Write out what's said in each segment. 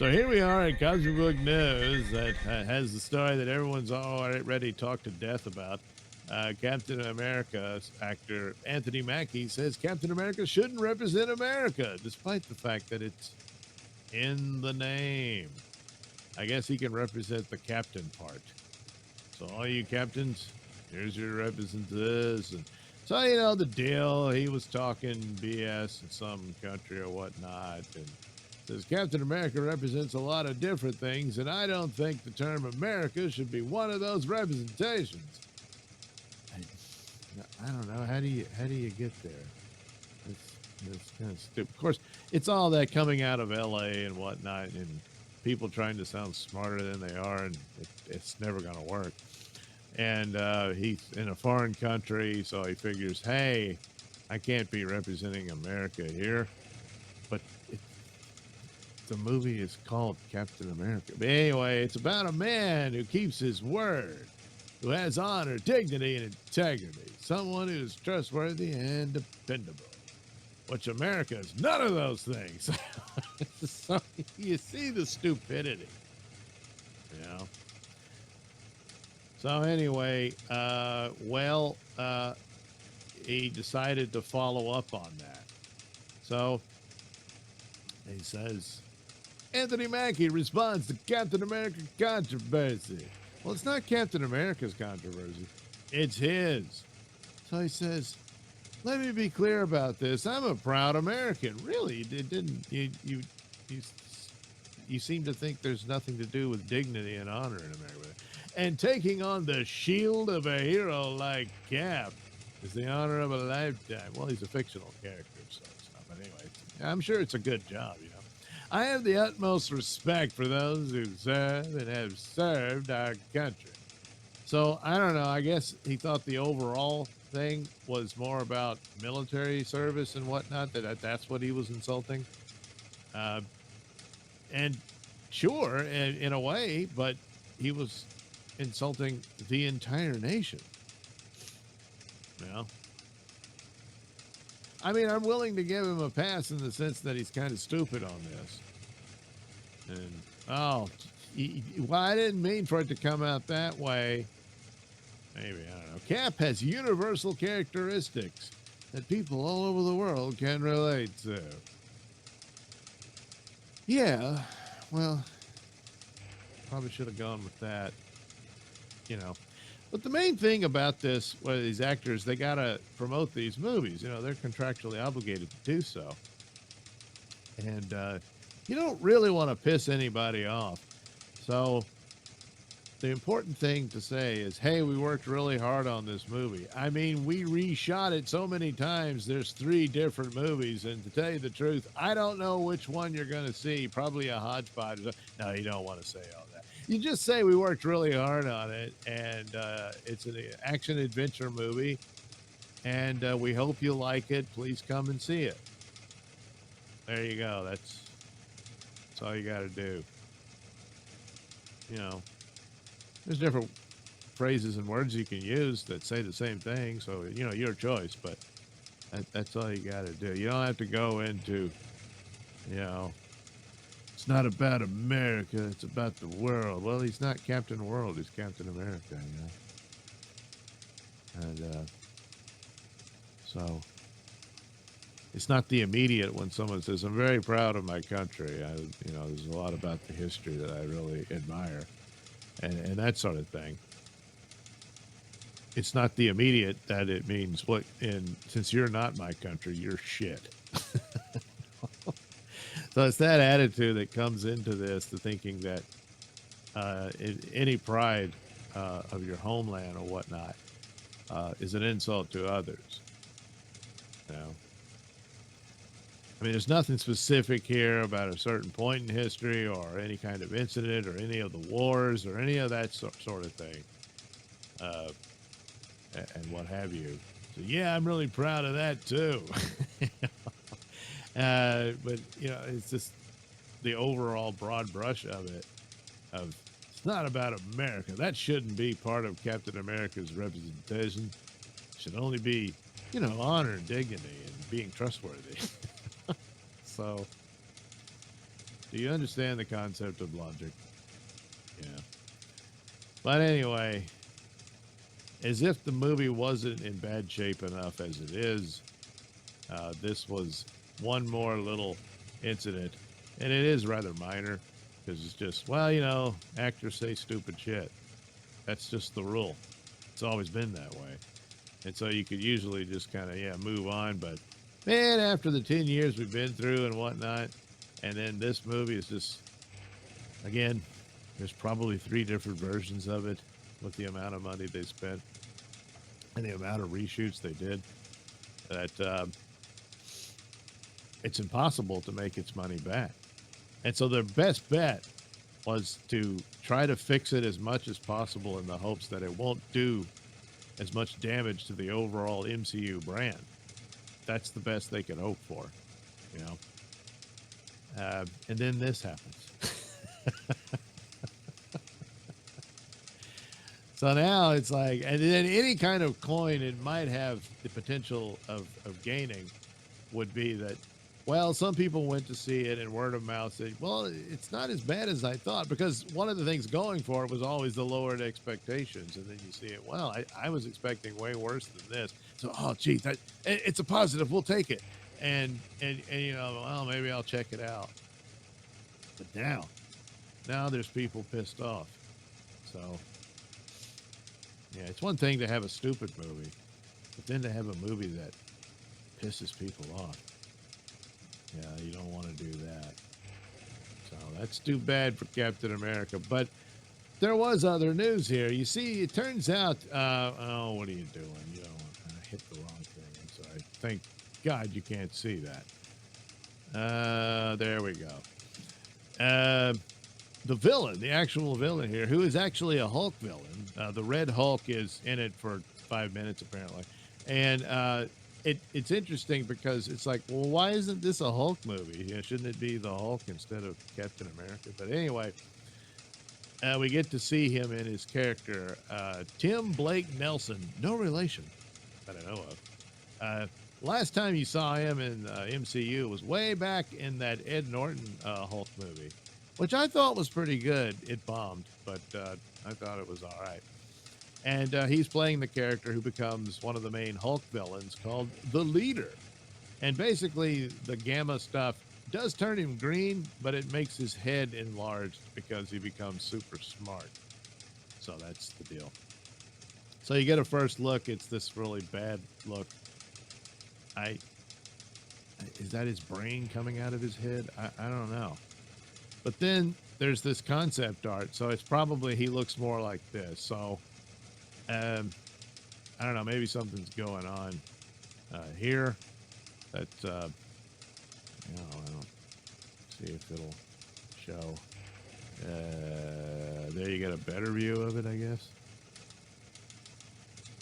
So here we are at Comic Book News that has the story that everyone's already talked to death about. Captain America's actor Anthony Mackie says Captain America shouldn't represent America, despite the fact that it's in the name. I guess he can represent the captain part. So all you captains, here's your representatives. And so, the deal. He was talking BS in some country or whatnot. And says Captain America represents a lot of different things, and I don't think the term America should be one of those representations. I don't know. How do you get there? It's kind of stupid. Of course, it's all that coming out of LA and whatnot, and people trying to sound smarter than they are, and it's never going to work. And he's in a foreign country, so he figures, hey, I can't be representing America here. But the movie is called Captain America. But anyway, it's about a man who keeps his word, who has honor, dignity, and integrity, someone who is trustworthy and dependable, which America is none of those things. So you see the stupidity, So anyway, he decided to follow up on that. So he says, Anthony Mackie responds to Captain America controversy. Well, it's not Captain America's controversy. It's his. So he says, let me be clear about this. I'm a proud American. Really? You seem to think there's nothing to do with dignity and honor in America. And taking on the shield of a hero like Cap is the honor of a lifetime. Well, he's a fictional character, so it's not. But anyway, I'm sure it's a good job, I have the utmost respect for those who serve and have served our country. So, I don't know. I guess he thought the overall thing was more about military service and whatnot, that's what he was insulting. And sure, in a way, but he was insulting the entire nation. I mean, I'm willing to give him a pass in the sense that he's kind of stupid on this. And, I didn't mean for it to come out that way. Maybe, I don't know. Cap has universal characteristics that people all over the world can relate to. Yeah, well, probably should have gone with that, But the main thing about this, these actors, they got to promote these movies. They're contractually obligated to do so. And you don't really want to piss anybody off. So the important thing to say is, hey, we worked really hard on this movie. I mean, we reshot it so many times. There's 3 different movies. And to tell you the truth, I don't know which one you're going to see. Probably a hodgepodge. No, you don't want to say all that. You just say we worked really hard on it, and it's an action-adventure movie, and we hope you like it. Please come and see it. There you go. That's all you got to do. There's different phrases and words you can use that say the same thing, so, your choice, but that's all you got to do. You don't have to go into, it's not about America, it's about the world. Well, he's not Captain World, he's Captain America, And so it's not the immediate when someone says, I'm very proud of my country. There's a lot about the history that I really admire and that sort of thing. It's not the immediate that it means, since you're not my country, you're shit. So it's that attitude that comes into this, the thinking that any pride of your homeland or whatnot is an insult to others. I mean, there's nothing specific here about a certain point in history or any kind of incident or any of the wars or any of that sort of thing, and what have you. So, yeah, I'm really proud of that, too. But, it's just the overall broad brush of it, it's not about America. That shouldn't be part of Captain America's representation. It should only be, honor and dignity and being trustworthy. So, Do you understand the concept of logic? Yeah. But anyway, as if the movie wasn't in bad shape enough as it is, this was one more little incident. And it is rather minor because it's just, well, actors say stupid shit. That's just the rule. It's always been that way. And so you could usually just kind of, move on. But man, after the 10 years we've been through and whatnot, and then this movie is just, again, there's probably 3 different versions of it with the amount of money they spent and the amount of reshoots they did, that it's impossible to make its money back. And so their best bet was to try to fix it as much as possible in the hopes that it won't do as much damage to the overall MCU brand. That's the best they could hope for, and then this happens. So now it's like, and then any kind of coin it might have the potential of gaining would be that, well, some people went to see it and word of mouth said, well, it's not as bad as I thought, because one of the things going for it was always the lowered expectations. And then you see it, well, I was expecting way worse than this. So, oh, gee, it's a positive. We'll take it. And well, maybe I'll check it out. But now there's people pissed off. So, yeah, it's one thing to have a stupid movie, but then to have a movie that pisses people off. Yeah, you don't want to do that. So that's too bad for Captain America. But there was other news here. You see, it turns out, oh, what are you doing? I hit the wrong thing. I'm sorry. Thank God you can't see that. There we go. The villain, the actual villain here, who is actually a Hulk villain. The Red Hulk is in it for 5 minutes, apparently. And it's interesting because it's like, well, why isn't this a Hulk movie? Shouldn't it be the Hulk instead of Captain America? But anyway, we get to see him in his character, Tim Blake Nelson. No relation that I know of. Last time you saw him in MCU was way back in that Ed Norton Hulk movie, which I thought was pretty good. It bombed, but I thought it was all right. And he's playing the character who becomes one of the main Hulk villains called the Leader. And basically, the gamma stuff does turn him green, but it makes his head enlarged because he becomes super smart. So that's the deal. So you get a first look. It's this really bad look. Is that his brain coming out of his head? I don't know. But then there's this concept art. So it's probably he looks more like this. So I don't know. Maybe something's going on here. That I don't see if it'll show. There you get a better view of it, I guess.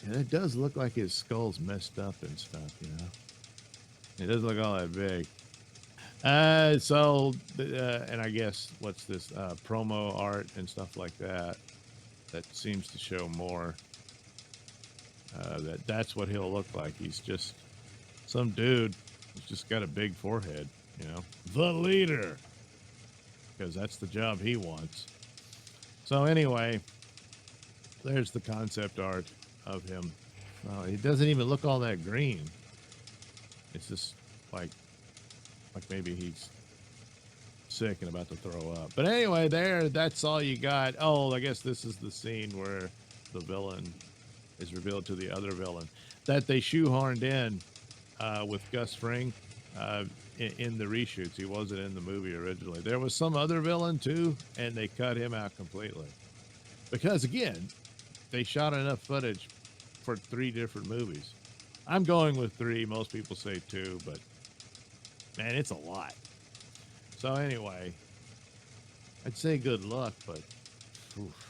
And it does look like his skull's messed up and stuff, It doesn't look all that big. And I guess what's this promo art and stuff like that seems to show more that's what he'll look like. He's just some dude who's just got a big forehead, the Leader, because that's the job he wants. So anyway, there's the concept art of him. He doesn't even look all that green. It's just like maybe he's sick and about to throw up. But anyway, that's all you got. Oh, I guess this is the scene where the villain is revealed to the other villain that they shoehorned in with Gus Fring in the reshoots. He wasn't in the movie originally. There was some other villain too, and they cut him out completely because, again, they shot enough footage for 3 different movies. I'm going with 3. Most people say 2, but man, it's a lot. So anyway, I'd say good luck, but oof.